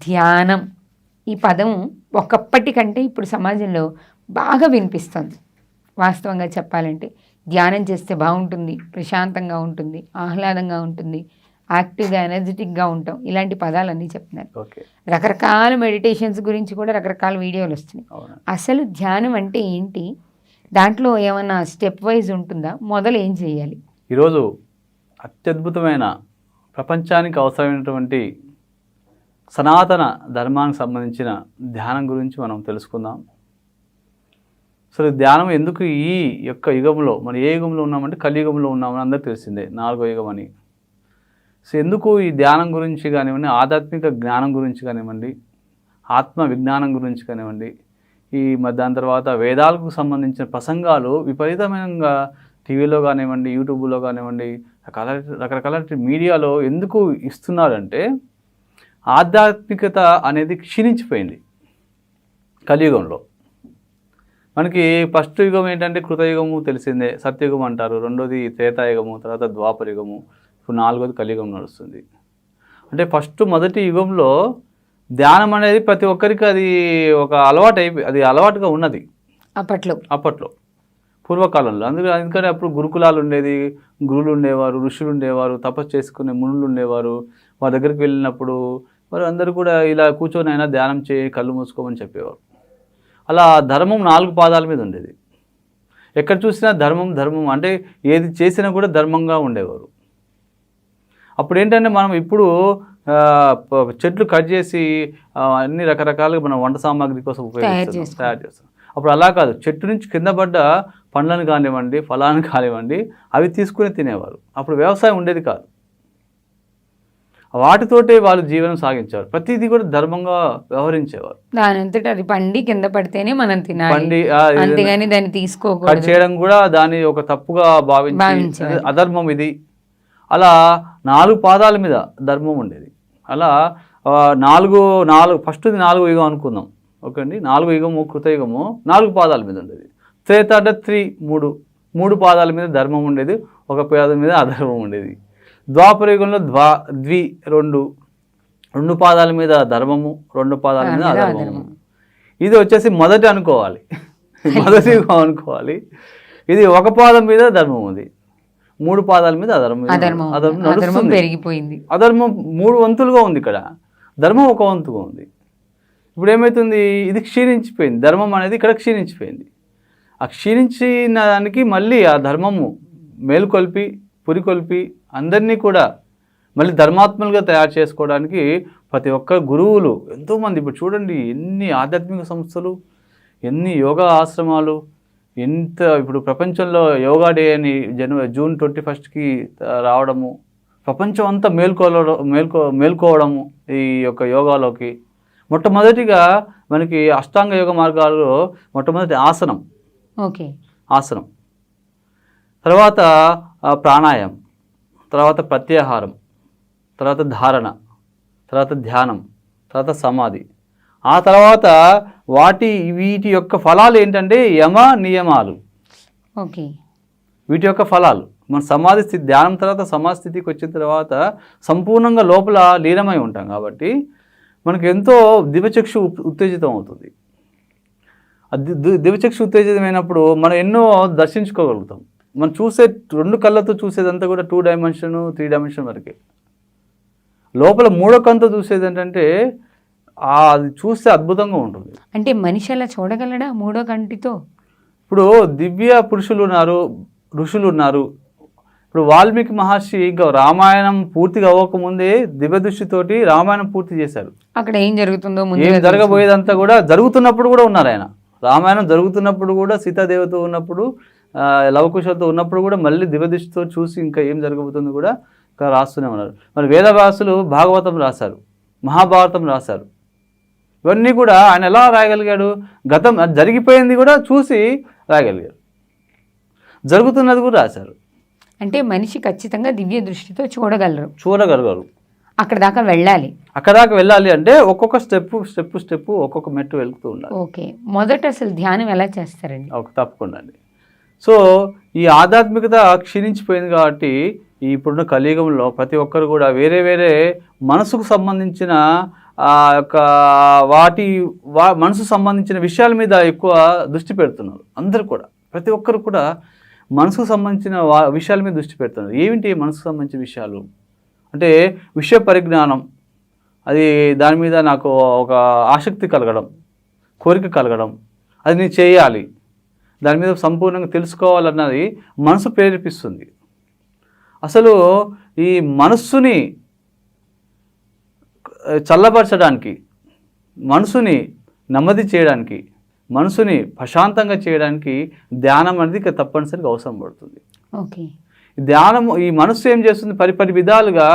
ధ్యానం ఈ పదం ఒకప్పటి కంటే ఇప్పుడు సమాజంలో బాగా వినిపిస్తుంది. వాస్తవంగా చెప్పాలంటే ధ్యానం చేస్తే బాగుంటుంది, ప్రశాంతంగా ఉంటుంది, ఆహ్లాదంగా ఉంటుంది, యాక్టివ్గా ఎనర్జెటిక్గా ఉంటాం, ఇలాంటి పదాలన్నీ చెప్తున్నారు. రకరకాల మెడిటేషన్స్ గురించి కూడా రకరకాల వీడియోలు వస్తున్నాయి. అసలు ధ్యానం అంటే ఏంటి, దాంట్లో ఏమన్నా స్టెప్ వైజ్ ఉంటుందా, మొదలు ఏం చేయాలి? ఈరోజు అత్యద్భుతమైన ప్రపంచానికి అవసరమైనటువంటి సనాతన ధర్మానికి సంబంధించిన ధ్యానం గురించి మనం తెలుసుకుందాం. అసలు ధ్యానం ఎందుకు ఈ యొక్క యుగంలో, మరి ఏ యుగంలో ఉన్నామంటే కలియుగంలో ఉన్నామని అందరికీ తెలిసిందే, 4వ యుగం అని. సో ఎందుకు ఈ ధ్యానం గురించి కానివ్వండి, ఆధ్యాత్మిక జ్ఞానం గురించి కానివ్వండి, ఆత్మ విజ్ఞానం గురించి కానివ్వండి, దాని తర్వాత వేదాలకు సంబంధించిన ప్రసంగాలు విపరీతమైన టీవీలో కానివ్వండి, యూట్యూబ్లో కానివ్వండి, రకరకాల మీడియాలో ఎందుకు ఇస్తున్నారంటే ఆధ్యాత్మికత అనేది క్షీణించిపోయింది కలియుగంలో. మనకి ఫస్ట్ యుగం ఏంటంటే కృతయుగము తెలిసిందే, సత్యయుగం అంటారు, రెండోది త్రేతాయుగము, తర్వాత ద్వాపరయుగము, ఇప్పుడు 4వది కలియుగం నడుస్తుంది. అంటే మొదటి యుగంలో ధ్యానం అనేది ప్రతి ఒక్కరికి అది ఒక అలవాటుగా ఉన్నది అప్పట్లో పూర్వకాలంలో. అందుకని అప్పుడు గురుకులాలు ఉండేది, గురువులు ఉండేవారు, ఋషులు ఉండేవారు, తపస్సు చేసుకునే మునులు ఉండేవారు. వారి దగ్గరికి వెళ్ళినప్పుడు వారు అందరూ కూడా ఇలా కూర్చొని అయినా ధ్యానం చేయి, కళ్ళు మూసుకోమని చెప్పేవారు. అలా ధర్మం 4 పాదాల మీద ఉండేది. ఎక్కడ చూసినా ధర్మం అంటే ఏది చేసినా కూడా ధర్మంగా ఉండేవారు. అప్పుడు ఏంటంటే మనం ఇప్పుడు చెట్లు కట్ చేసి అన్ని రకరకాలుగా మనం వంట సామాగ్రి కోసం తయారు చేస్తాం. అప్పుడు అలా కాదు, చెట్టు నుంచి కింద పడ్డ పండ్లను కానివ్వండి, ఫలాన్ని కానివ్వండి, అవి తీసుకుని తినేవారు. అప్పుడు వ్యవసాయం ఉండేది కాదు, వాటితోటే వాళ్ళు జీవనం సాగించారు. ప్రతిదీ కూడా ధర్మంగా వ్యవహరించేవారు. దానంతట అది పండి కింద పడితేనే మనం తినాలి, అంతేగాని దాన్ని తీసుకోకూడదు. కట్ చేయడం కూడా దాన్ని ఒక తప్పుగా భావించి అధర్మం ఇది. అలా 4 పాదాల మీద ధర్మం ఉండేది. అలా ఫస్ట్ది 4వ యుగం అనుకుందాం, ఓకే అండి. 4వ యుగము కృతయుగము 4 పాదాల మీద ఉండేది. త్రేత అంటే 3 పాదాల మీద ధర్మం ఉండేది, 1 పాదం మీద అధర్మం ఉండేది. ద్వాపరయుగంలో 2 పాదాల మీద ధర్మము, 2 పాదాల మీద అధర్మము. ఇది వచ్చేసి మొదటి అనుకోవాలి, మొదటి యుగం అనుకోవాలి. ఇది 1 పాదం మీద ధర్మం ఉంది, 3 పాదాల మీద అధర్మం పెరిగిపోయింది. అధర్మం 3 వంతులుగా ఉంది, ఇక్కడ ధర్మం 1 వంతుగా ఉంది. ఇప్పుడు ఏమవుతుంది, ఇది క్షీణించిపోయింది, ధర్మం అనేది ఇక్కడ క్షీణించిపోయింది. ఆ క్షీణించిన దానికి మళ్ళీ ఆ ధర్మము మేలుకొల్పి పురికొల్పి అందరినీ కూడా మళ్ళీ ధర్మాత్మలుగా తయారు చేసుకోవడానికి ప్రతి ఒక్క గురువులు ఎంతోమంది, ఇప్పుడు చూడండి ఎన్ని ఆధ్యాత్మిక సంస్థలు, ఎన్ని యోగా ఆశ్రమాలు, ఇప్పుడు ప్రపంచంలో యోగా డే అని జూన్ 21కి రావడము, ప్రపంచం అంతా మేల్కోవడము ఈ యొక్క యోగాలోకి. మొట్టమొదటిగా మనకి అష్టాంగ యోగ మార్గాల్లో మొట్టమొదటి ఆసనం, ఆసనం, తర్వాత ప్రాణాయామం, తర్వాత ప్రత్యాహారం, తర్వాత ధారణ, తర్వాత ధ్యానం, తర్వాత సమాధి. ఆ తర్వాత వీటి యొక్క ఫలాలు ఏంటంటే యమ నియమాలు. వీటి యొక్క ఫలాలు మన సమాధి స్థితి, ధ్యానం తర్వాత సమాధి స్థితికి వచ్చిన తర్వాత సంపూర్ణంగా లోపల లీనమై ఉంటాం కాబట్టి మనకు ఎంతో దివ్యచక్షు ఉత్తేజితం అవుతుంది. దివ్యచక్షు ఉత్తేజితమైనప్పుడు మనం ఎన్నో దర్శించుకోగలుగుతాం. మనం చూసే 2 కళ్ళతో చూసేదంతా కూడా 2 డైమెన్షన్ 3 డైమెన్షన్ వరకే. లోపల 3వ కంతో చూసేది ఏంటంటే అది చూస్తే అద్భుతంగా ఉంటుంది. అంటే మనిషి అలా చూడగలడా 3వ కంటితో? ఇప్పుడు దివ్య పురుషులు ఉన్నారు, ఋషులు ఉన్నారు. ఇప్పుడు వాల్మీకి మహర్షి ఇంకా రామాయణం పూర్తిగా అవ్వకముందే దివ్య దృష్టితోటి రామాయణం పూర్తి చేశారు. అక్కడ ఏం జరుగుతుందో, ఏం జరగబోయేదంతా కూడా జరుగుతున్నప్పుడు కూడా ఉన్నారు ఆయన. రామాయణం జరుగుతున్నప్పుడు కూడా, సీతాదేవితో ఉన్నప్పుడు, లవకుశలతో ఉన్నప్పుడు కూడా మళ్ళీ దివ్యదృష్టితో చూసి ఇంకా ఏం జరగబోతుందో కూడా రాస్తూనే ఉన్నారు. మరి వేదవ్యాసులు భాగవతం రాశారు, మహాభారతం రాశారు. ఇవన్నీ కూడా ఆయన ఎలా రాయగలిగాడు? గతం జరిగిపోయింది కూడా చూసి రాయగలిగారు, జరుగుతున్నది కూడా రాశారు. అంటే మనిషి ఖచ్చితంగా దివ్య దృష్టితో చూడగలరు. అక్కడ దాకా వెళ్ళాలి అంటే ఒక్కొక్క స్టెప్ ఒక్కొక్క మెట్టు వెళ్తూ ఉండాలి. ఓకే, మొదట అసలు ధ్యానం ఎలా చేస్తారండి? తప్పకుండా అండి. సో ఈ ఆధ్యాత్మికత క్షీణించిపోయింది కాబట్టి ఇప్పుడున్న కలియుగంలో ప్రతి ఒక్కరు కూడా వేరే మనసుకు సంబంధించిన యొక్క మనసు సంబంధించిన విషయాల మీద ఎక్కువ దృష్టి పెడుతున్నారు. అందరూ కూడా, ప్రతి ఒక్కరు కూడా మనసుకు సంబంధించిన విషయాల మీద దృష్టి పెడుతున్నారు. ఏమిటి మనసుకు సంబంధించిన విషయాలు అంటే విషయ పరిజ్ఞానం, అది దాని మీద నాకు ఒక ఆసక్తి కలగడం, కోరిక కలగడం, అది నేను చేయాలి, దాని మీద సంపూర్ణంగా తెలుసుకోవాలన్నది మనసు ప్రేరేపిస్తుంది. అసలు ఈ మనస్సుని చల్లబరచడానికి, మనసుని నెమ్మది చేయడానికి, మనసుని ప్రశాంతంగా చేయడానికి ధ్యానం అనేది ఇక తప్పనిసరిగా అవసరం పడుతుంది. ఓకే, ధ్యానం ఈ మనస్సు ఏం చేస్తుంది, పరి విధాలుగా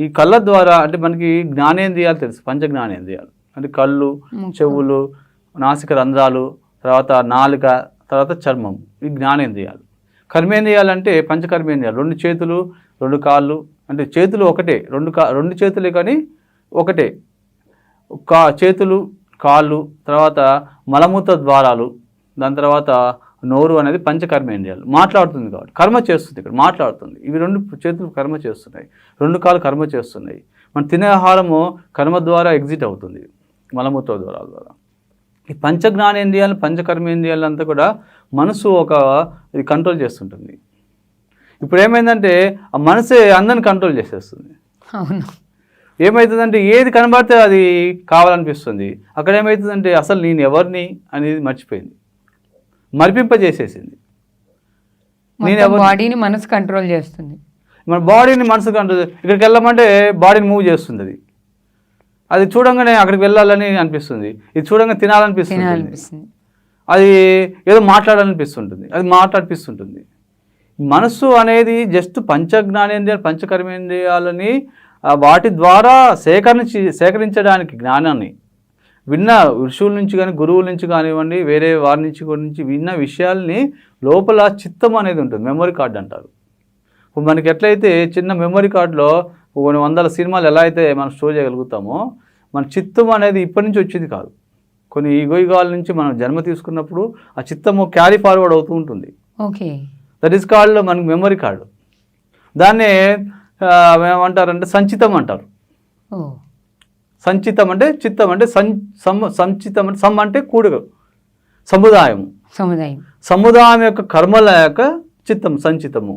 ఈ కళ్ళ ద్వారా, అంటే మనకి జ్ఞానేంద్రియాలు తెలుసు, పంచ జ్ఞానేంద్రియాలు అంటే కళ్ళు, చెవులు, నాసిక రంధ్రాలు, తర్వాత నాలుక, తర్వాత చర్మం, ఈ జ్ఞానేంద్రియాలు. కర్మేంద్రియాలు అంటే పంచకర్మేంద్రియాలు, 2 చేతులు 2 కాళ్ళు, అంటే చేతులు ఒకటే, 2 చేతులే కానీ ఒకటే, చేతులు, కాళ్ళు, తర్వాత మలమూత్ర ద్వారాలు, దాని తర్వాత నోరు అనేది పంచకర్మేంద్రియాలు. మాట్లాడుతుంది కాబట్టి కర్మ చేస్తుంది, ఇక్కడ మాట్లాడుతుంది. ఇవి 2 చేతులు కర్మ చేస్తున్నాయి, 2 కాళ్ళు కర్మ చేస్తున్నాయి. మన తినే ఆహారము కర్మ ద్వారా ఎగ్జిట్ అవుతుంది, మలమూత్ర ద్వారాల ద్వారా. ఈ పంచజ్ఞానేంద్రియాలు, పంచకర్మేంద్రియాలు అంతా కూడా మనసు ఇది కంట్రోల్ చేస్తుంటుంది. ఇప్పుడు ఏమైందంటే ఆ మనసే అందరిని కంట్రోల్ చేసేస్తుంది. అవును, ఏమవుతుందంటే ఏది కనబడితే అది కావాలనిపిస్తుంది. అక్కడ ఏమవుతుందంటే అసలు నేను ఎవరిని అనేది మర్చిపోయింది, మరిపింపజేసేసింది. బాడీని మనసు కంట్రోల్ చేస్తుంది, మన బాడీని మనసు కంట్రోల్. ఇక్కడికి వెళ్ళమంటే బాడీని మూవ్ చేస్తుంది, అది చూడంగానే అక్కడికి వెళ్ళాలని అనిపిస్తుంది, ఇది చూడంగా తినాలనిపిస్తుంది, అది ఏదో మాట్లాడాలనిపిస్తుంటుంది, అది మాట్లాడిపిస్తుంటుంది. మనస్సు అనేది జస్ట్ పంచజ్ఞానేంద్రియాలు, పంచకర్మేంద్రియాలని వాటి ద్వారా సేకరించడానికి జ్ఞానాన్ని విన్న ఋషువుల నుంచి కానీ, గురువుల నుంచి కానివ్వండి, వేరే వారి నుంచి విన్న విషయాల్ని లోపల చిత్తం అనేది ఉంటుంది, మెమరీ కార్డ్ అంటారు. ఇప్పుడు మనకి ఎట్లయితే చిన్న మెమరీ కార్డులో కొన్ని 100 సినిమాలు ఎలా అయితే మనం స్టోర్ చేయగలుగుతామో, మన చిత్తం అనేది ఇప్పటి నుంచి వచ్చింది కాదు, కొన్ని యుగాల నుంచి మనం జన్మ తీసుకున్నప్పుడు ఆ చిత్తము క్యారీ ఫార్వర్డ్ అవుతూ ఉంటుంది. ఓకే, దట్ ఈస్ కాల్డ్ మనకి మెమరీ కార్డు. దాన్నే ఏమంటారంటే సంచితం అంటారు. సంచితం అంటే చిత్తం అంటే సంచితం అంటే అంటే కూడిక, సముదాయం యొక్క కర్మల యొక్క చిత్తం, సంచితము.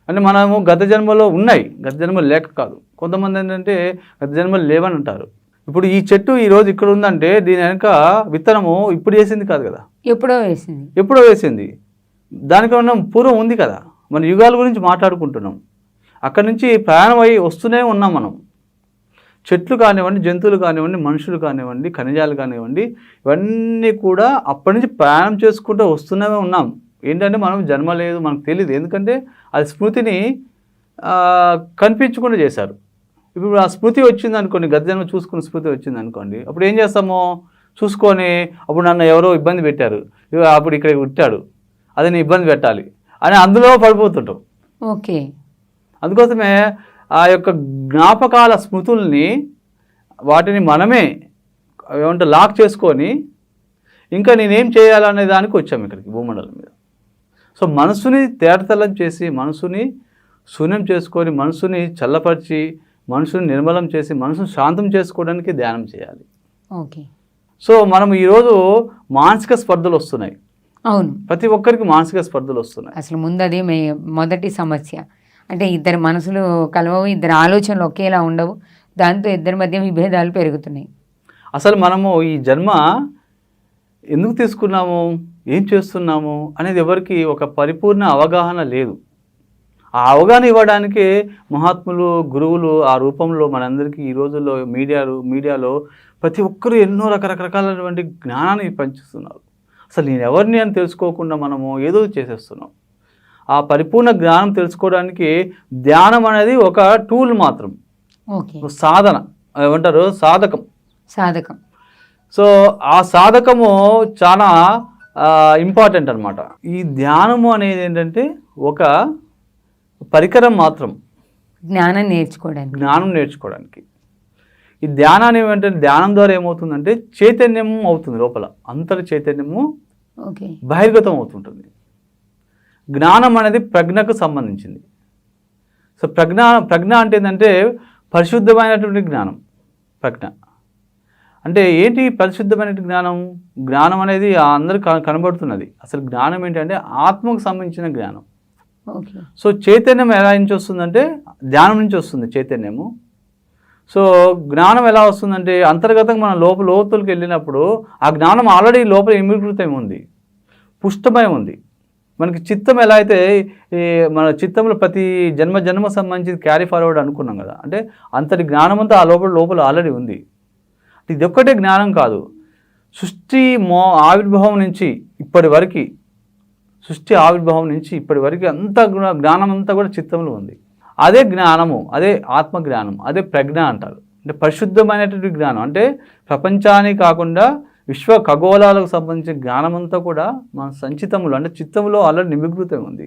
అంటే మనము గత జన్మలో ఉన్నాయి, గత జన్మలు లేక కాదు. కొంతమంది ఏంటంటే గత జన్మలు లేవని అంటారు. ఇప్పుడు ఈ చెట్టు ఈరోజు ఇక్కడ ఉందంటే దీని వెనక విత్తనము ఇప్పుడు వేసింది కాదు కదా, ఎప్పుడో వేసింది. దానికన్నా పూర్వం ఉంది కదా. మన యుగాల గురించి మాట్లాడుకుంటున్నాం, అక్కడి నుంచి ప్రయాణం అయ్యి వస్తూనే ఉన్నాం మనం. చెట్లు కానివ్వండి, జంతువులు కానివ్వండి, మనుషులు కానివ్వండి, ఖనిజాలు కానివ్వండి, ఇవన్నీ కూడా అప్పటి నుంచి ప్రయాణం చేసుకుంటూ వస్తూనే ఉన్నాం. ఏంటంటే మనం జన్మ లేదు, మనకు తెలియదు. ఎందుకంటే అది స్మృతిని కనిపించకుండా చేశారు. ఇప్పుడు ఆ స్మృతి వచ్చింది అనుకోండి, గత జన్మ చూసుకున్న స్మృతి వచ్చింది అనుకోండి, అప్పుడు ఏం చేస్తాము, చూసుకొని అప్పుడు నన్ను ఎవరో ఇబ్బంది పెట్టారు, అప్పుడు ఇక్కడ పుట్టాడు, అది నేను ఇబ్బంది పెట్టాలి అని అందులో పడిపోతుంటాం. ఓకే, అందుకోసమే ఆ యొక్క జ్ఞాపకాల స్మృతుల్ని వాటిని మనమే ఏమంటే లాక్ చేసుకొని ఇంకా నేనేం చేయాలనే దానికి వచ్చాము ఇక్కడికి భూమండలం మీద. సో మనసుని తేటతలం చేసి, మనసుని శూన్యం చేసుకొని, మనసుని చల్లపరిచి, మనసుని నిర్మలం చేసి, మనసుని శాంతం చేసుకోవడానికి ధ్యానం చేయాలి. ఓకే, సో మనం ఈరోజు మానసిక స్పర్ధలు వస్తున్నాయి. అవును, ప్రతి ఒక్కరికి మానసిక స్పర్ధలు వస్తున్నాయి. అసలు ముందు అది మొదటి సమస్య. అంటే ఇద్దరు మనసులు కలవవు, ఇద్దరు ఆలోచనలు ఒకేలా ఉండవు, దాంతో ఇద్దరి మధ్య విభేదాలు పెరుగుతున్నాయి. అసలు మనము ఈ జన్మ ఎందుకు తీసుకున్నాము, ఏం చేస్తున్నాము అనేది ఎవరికి ఒక పరిపూర్ణ అవగాహన లేదు. ఆ అవగాహన ఇవ్వడానికి మహాత్ములు, గురువులు ఆ రూపంలో మనందరికీ ఈ రోజుల్లో మీడియాలో ప్రతి ఒక్కరూ ఎన్నో రకరకాలైనటువంటి జ్ఞానాన్ని పంచిస్తున్నారు. అసలు నేను ఎవరిని అని తెలుసుకోకుండా మనము ఏదో చేసేస్తున్నాం. ఆ పరిపూర్ణ జ్ఞానం తెలుసుకోవడానికి ధ్యానం అనేది ఒక టూల్ మాత్రం, సాధన ఏమంటారు, సాధకం. సో ఆ సాధకము చాలా ఇంపార్టెంట్ అనమాట. ఈ ధ్యానము అనేది ఏంటంటే ఒక పరికరం మాత్రం, జ్ఞానం నేర్చుకోవడానికి. ఈ ధ్యానాన్ని ఏమంటే ధ్యానం ద్వారా ఏమవుతుందంటే చైతన్యం అవుతుంది, లోపల అంతర్ చైతన్యము బహిర్గతం అవుతుంటుంది. జ్ఞానం అనేది ప్రజ్ఞకు సంబంధించింది. సో ప్రజ్ఞ అంటే ఏంటంటే పరిశుద్ధమైనటువంటి జ్ఞానం, ప్రజ్ఞ. అంటే ఏంటి పరిశుద్ధమైన జ్ఞానం? జ్ఞానం అనేది అందరికి కనబడుతున్నది. అసలు జ్ఞానం ఏంటంటే ఆత్మకు సంబంధించిన జ్ఞానం. ఓకే. సో చైతన్యం ఎలా నుంచి వస్తుందంటే ధ్యానం నుంచి వస్తుంది చైతన్యము. సో జ్ఞానం ఎలా వస్తుందంటే అంతర్గతంగా మన లోతులకు వెళ్ళినప్పుడు ఆ జ్ఞానం ఆల్రెడీ లోపల ఇమిగ్రతం ఉంది, పుష్టమై ఉంది. మనకి చిత్తం ఎలా అయితే మన చిత్తంలో ప్రతి జన్మ సంబంధించి క్యారీ ఫార్వర్డ్ అనుకున్నాం కదా, అంటే అంతటి జ్ఞానం అంతా ఆ లోపల ఆల్రెడీ ఉంది. ఇది ఒక్కటే జ్ఞానం కాదు, సృష్టి ఆవిర్భావం నుంచి ఇప్పటి వరకు అంత జ్ఞానం అంతా కూడా చిత్తంలో ఉంది. అదే జ్ఞానము, అదే ఆత్మ జ్ఞానం, అదే ప్రజ్ఞ అంటారు. అంటే పరిశుద్ధమైనటువంటి జ్ఞానం అంటే ప్రపంచానికి కాకుండా విశ్వ ఖగోళాలకు సంబంధించిన జ్ఞానం అంతా కూడా మన సంచితములు అంటే చిత్తంలో ఆల్రెడీ నిమిగ్రతం ఉంది.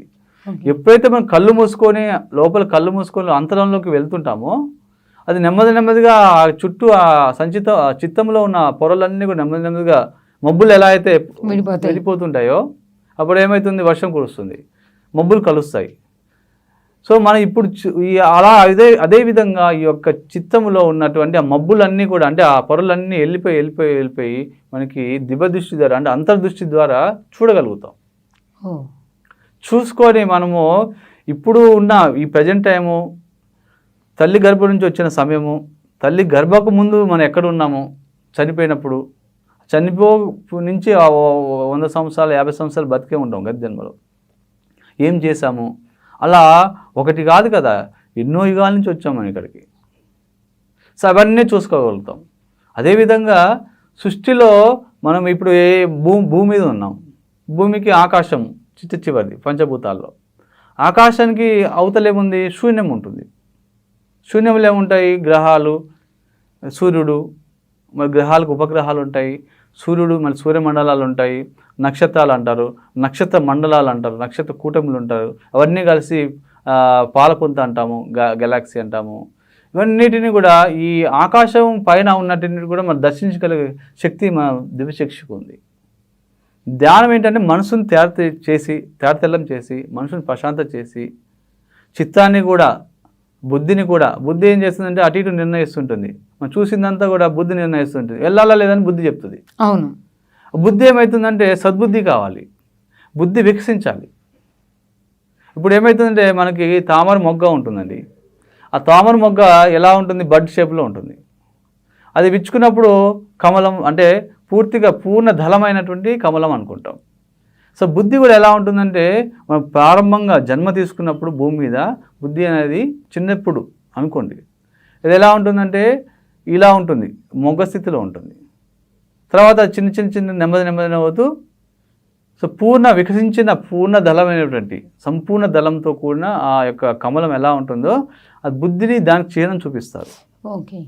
ఎప్పుడైతే మనం కళ్ళు మూసుకొని అంతరంలోకి వెళ్తుంటామో అది నెమ్మదిగా చుట్టూ ఆ చిత్తంలో ఉన్న పొరలన్నీ కూడా నెమ్మదిగా మబ్బులు ఎలా అయితే వెళ్ళిపోతుంటాయో అప్పుడు ఏమవుతుంది, వర్షం కురుస్తుంది, మబ్బులు కలుస్తాయి. సో మనం ఇప్పుడు అలా అదే విధంగా ఈ యొక్క చిత్తములో ఉన్నటువంటి ఆ మబ్బులన్నీ కూడా అంటే ఆ పొరలన్నీ వెళ్ళిపోయి మనకి దివ్యదృష్టి ద్వారా అంటే అంతర్దృష్టి ద్వారా చూడగలుగుతాం. చూసుకొని మనము ఇప్పుడు ఉన్న ఈ ప్రజెంట్ టైము, తల్లి గర్భం నుంచి వచ్చిన సమయము, తల్లి గర్భకు ముందు మనం ఎక్కడ ఉన్నాము, చనిపోయినప్పుడు నుంచి 100 సంవత్సరాలు 50 సంవత్సరాలు బతికే ఉంటాం గత జన్మలో, ఏం చేశాము, అలా ఒకటి కాదు కదా ఎన్నో యుగాల నుంచి వచ్చాం మనం ఇక్కడికి. సో అవన్నీ చూసుకోగలుగుతాం. అదేవిధంగా సృష్టిలో మనం ఇప్పుడు భూమి మీద ఉన్నాం, భూమికి ఆకాశం చివరిది పంచభూతాల్లో. ఆకాశానికి అవతలేముంది, శూన్యం ఉంటుంది. శూన్యంలో ఏముంటాయి, గ్రహాలు, సూర్యుడు, మరి గ్రహాలకు ఉపగ్రహాలు ఉంటాయి, సూర్యుడు మరి సూర్యమండలాలు ఉంటాయి, నక్షత్రాలు అంటారు, నక్షత్ర మండలాలు అంటారు, నక్షత్ర కూటములు ఉంటారు, అవన్నీ కలిసి పాలపుంత అంటాము, గెలాక్సీ అంటాము. ఇవన్నిటిని కూడా ఈ ఆకాశం పైన ఉన్నటిని కూడా మనం దర్శించగలిగే శక్తి మన దివ్యశక్తికి ఉంది. ధ్యానం ఏంటంటే మనసుని తేటతెల్లం చేసి మనసుని ప్రశాంత చేసి చిత్తాన్ని కూడా బుద్ధి ఏం చేస్తుందంటే అటు ఇటు నిర్ణయిస్తుంటుంది. మనం చూసిందంతా కూడా బుద్ధి నిర్ణయిస్తుంటుంది, వెళ్ళాలా లేదని బుద్ధి చెప్తుంది. అవును. బుద్ధి ఏమవుతుందంటే సద్బుద్ధి కావాలి, బుద్ధి వికసించాలి. ఇప్పుడు ఏమవుతుందంటే మనకి తామర మొగ్గ ఉంటుందండి, ఆ తామర మొగ్గ ఎలా ఉంటుంది, బడ్ షేప్లో ఉంటుంది. అది విచ్చుకున్నప్పుడు కమలం అంటే పూర్తిగా పూర్ణ దళమైనటువంటి కమలం అనుకుంటాం. సో బుద్ధి కూడా ఎలా ఉంటుందంటే మనం ప్రారంభంగా జన్మ తీసుకున్నప్పుడు భూమి మీద బుద్ధి అనేది చిన్నప్పుడు అనుకోండి, ఇది ఎలా ఉంటుందంటే ఇలా ఉంటుంది, మొగ్గ స్థితిలో ఉంటుంది. తర్వాత చిన్న నెమ్మది అవుతూ సో వికసించిన పూర్ణ దళమైనటువంటి సంపూర్ణ దళంతో కూడిన ఆ యొక్క కమలం ఎలా ఉంటుందో ఆ బుద్ధిని దానికి చేయడం చూపిస్తారు. ఓకే.